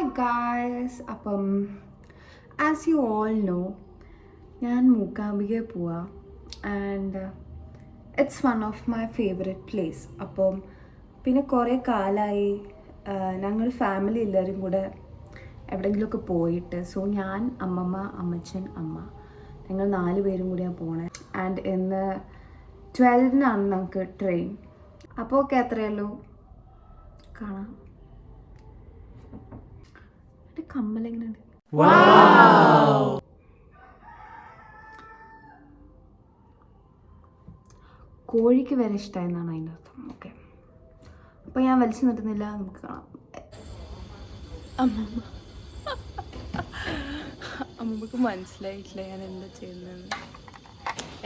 Hi guys. അപ്പം as you all no, ഞാൻ മൂകാംബികയിൽ പോവാ. And it's one of my favourite place. അപ്പം പിന്നെ കുറേ കാലമായി ഞങ്ങൾ ഫാമിലി എല്ലാവരും കൂടെ എവിടെയെങ്കിലുമൊക്കെ പോയിട്ട്. സോ ഞാൻ, അമ്മമ്മ, അമ്മച്ചൻ, അമ്മ, ഞങ്ങൾ 4 പേരും കൂടിയാണ് പോണേ. ആൻഡ് ഇന്ന് 12-നാണ് നമുക്ക് ട്രെയിൻ. അപ്പോൾ ഓക്കെ, അത്രയേ ഉള്ളൂ. കാണാം. കമ്മലെങ്ങനെയുണ്ട്? കോഴിക്ക് വരെ ഇഷ്ടമായെന്നാണ് അതിൻ്റെ അർത്ഥം. ഓക്കെ, അപ്പോൾ ഞാൻ വലിച്ചു നിർത്തുന്നില്ല, നമുക്ക് കാണാം. അമ്മക്ക് മനസ്സിലായിട്ടില്ല ഞാൻ എന്താ ചെയ്യുന്നത്.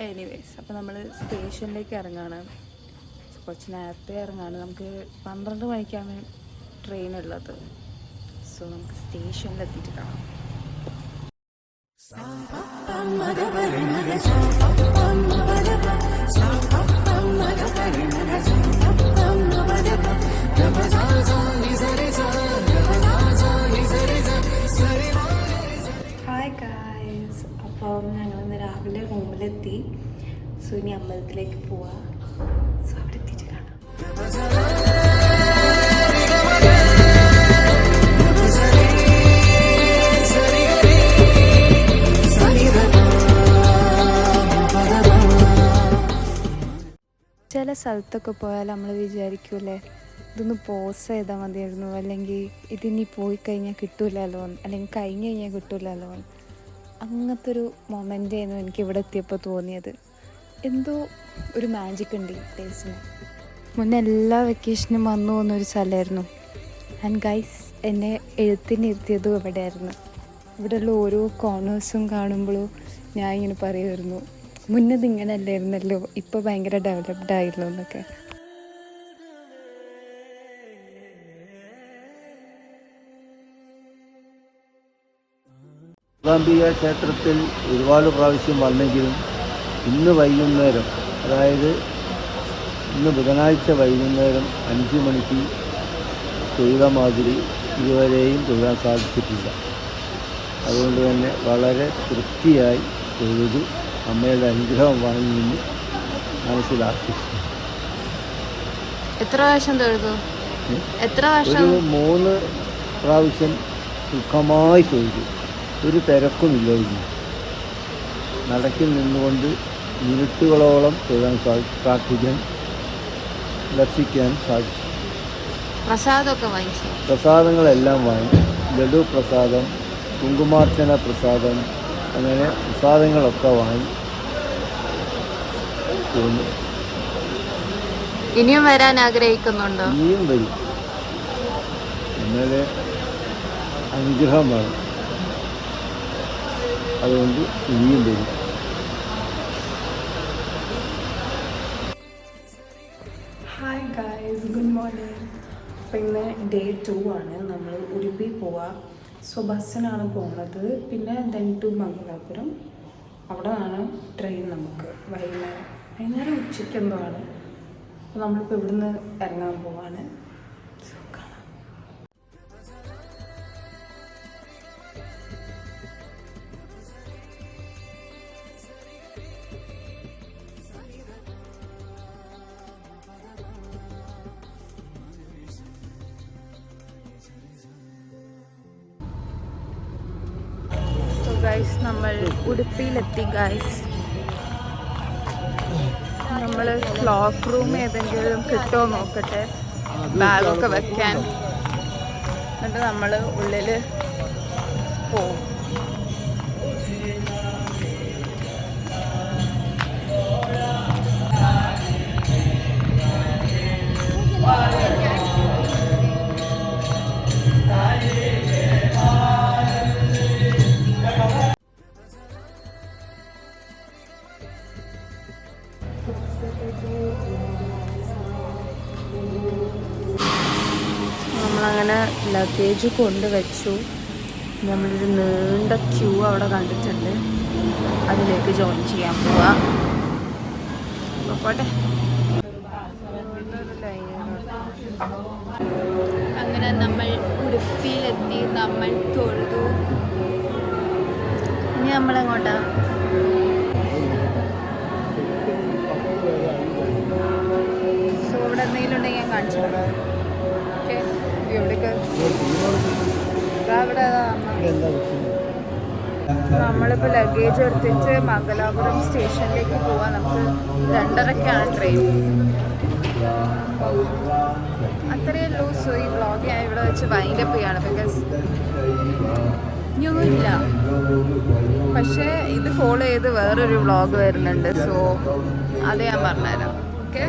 എനിവേസ്, അപ്പോൾ നമ്മൾ സ്റ്റേഷനിലേക്ക് ഇറങ്ങാണ്. കുറച്ച് നേരത്തെ ഇറങ്ങാണ്. നമുക്ക് 12 മണിക്കാണ് ട്രെയിൻ ഉള്ളത്. സോ നമുക്ക് സ്റ്റേഷനിലെത്തിയിട്ട് കാണാം. Hi guys. അപ്പം ഞങ്ങളിന്ന് രാവിലെ റൂമിലെത്തി. സോ ഇനി അമ്പലത്തിലേക്ക് പോവാ. സോ അവിടെ എത്തിയിട്ട് കാണാം. ചില സ്ഥലത്തൊക്കെ പോയാൽ നമ്മൾ വിചാരിക്കൂലേ, ഇതൊന്ന് പോസ് ചെയ്താൽ മതിയായിരുന്നു, അല്ലെങ്കിൽ ഇതിനി പോയി കഴിഞ്ഞാൽ കിട്ടൂലല്ലോ, അല്ലെങ്കിൽ കഴിഞ്ഞ് കഴിഞ്ഞാൽ കിട്ടൂലല്ലോ. അങ്ങനത്തെ ഒരു മൊമെൻ്റ് ആയിരുന്നു എനിക്ക് ഇവിടെ എത്തിയപ്പോൾ തോന്നിയത്. എന്തോ ഒരു മാജിക് ഉണ്ട് ഈ പ്ലേസിന്. മുന്നേ എല്ലാ വെക്കേഷനും വന്നു പോകുന്നൊരു സ്ഥലമായിരുന്നു. ആൻഡ് ഗൈസ്, എന്നെ എഴുത്തിനിരുത്തിയതും ഇവിടെയായിരുന്നു. ഇവിടെയുള്ള ഓരോ കോർണേഴ്സും കാണുമ്പോഴും ഞാൻ ഇങ്ങനെ പറയുമായിരുന്നു, മുന്നത് ഇങ്ങനെ അല്ലായിരുന്നല്ലോ, ഇപ്പോൾ ഭയങ്കര ഡെവലപ്ഡ് ആയല്ലോ എന്നൊക്കെ. മൂകാംബിക ക്ഷേത്രത്തിൽ ഒരുപാട് പ്രാവശ്യം വന്നെങ്കിലും ഇന്ന് വൈകുന്നേരം, അതായത് ഇന്ന് ബുധനാഴ്ച വൈകുന്നേരം 5 മണിക്ക് തൊഴുത മാതിരി ഇതുവരെയും തൊഴാൻ സാധിച്ചിട്ടില്ല. അതുകൊണ്ട് തന്നെ വളരെ തൃപ്തിയായി തൊഴുതു അമ്മയുടെ അനുഗ്രഹം വാങ്ങിയെന്ന് മനസ്സിലാക്കി. എത്ര പ്രാവശ്യം തൊഴുതു? ഒരു 3 പ്രാവശ്യം സുഖമായി തൊഴുതു. ഒരു തിരക്കുമില്ലായിരുന്നു. നടക്കിൽ നിന്നുകൊണ്ട് മിനിറ്റുകളോളം തൊഴാൻ പ്രാർത്ഥിക്കാൻ ദർശിക്കാൻ സാധിച്ചു. പ്രസാദങ്ങളെല്ലാം വാങ്ങി. ലഡു പ്രസാദം, കുങ്കുമാർച്ചന പ്രസാദം, അങ്ങനെ പ്രസാദങ്ങളൊക്കെ വാങ്ങി പോന്നു. ഇനിയും വരാൻ ആഗ്രഹിക്കുന്നുണ്ടോ? ഇനിയും വരും. ഇന്നലെ അനുഗ്രഹം വേണം, അതുകൊണ്ട് ഇനിയും വരും. Hi guys, good morning. അപ്പോൾ ഇന്ന് ഡേ 2 ആണ്. നമ്മൾ ഉടുപ്പി പോവാം. സോ ബസ്സിനാണ് പോകുന്നത്. പിന്നെ ദെൻ ടു മംഗലാപുരം. അവിടെ നിന്നാണ് ട്രെയിൻ നമുക്ക് വൈകുന്നേരം ഉച്ചയ്ക്ക് എന്തോ ആണ്. അപ്പോൾ നമ്മളിപ്പോൾ ഇവിടുന്ന് ഇറങ്ങാൻ പോവാണ്. സോ കാണാം. ഗൈസ്, നമ്മൾ ഉടുപ്പിയിലെത്തി ഗൈസ്. നമ്മൾ ക്ലോക്ക് റൂം ഏതെങ്കിലും കിട്ടുമോ നോക്കട്ടെ, ബാഗൊക്കെ വെക്കാൻ. എന്നിട്ട് നമ്മൾ ഉള്ളിൽ പോവും. നമ്മളങ്ങനെ ലഗേജ് കൊണ്ടുവച്ചു. നമ്മളൊരു നീണ്ട ക്യൂ അവിടെ കണ്ടിട്ടുണ്ട്. അതിലേക്ക് ജോയിൻ ചെയ്യാൻ പോവാം. പോട്ടെ. അങ്ങനെ നമ്മൾ ഉടുപ്പിയിലെത്തി, നമ്മൾ തൊഴുതു. ഇനി നമ്മളെങ്ങോട്ടാ? സോ ഇവിടെ എന്തെങ്കിലും ഉണ്ടെങ്കിൽ ഞാൻ കാണിച്ചു തരാം. ഓക്കെ, എവിടേക്ക് ഇവിടെ നമ്മളിപ്പോൾ ലഗേജ് എടുത്തിട്ട് മംഗലാപുരം സ്റ്റേഷനിലേക്ക് പോവാൻ. നമുക്ക് 2:30-ക്കാണ് ട്രെയിൻ. അത്രയേ ഉള്ളൂ. സോ ഈ വ്ളോഗ് ഞാൻ ഇവിടെ വെച്ച് വൈൻഡപ്പ് ചെയ്യാണ്. ബിക്കോസ് ഇനിയൊന്നുമില്ല. പക്ഷേ ഇത് ഫോളോ ചെയ്ത് വേറൊരു വ്ളോഗ് വരുന്നുണ്ട്. സോ അത് ഞാൻ പറഞ്ഞുതരാം. ഓക്കെ.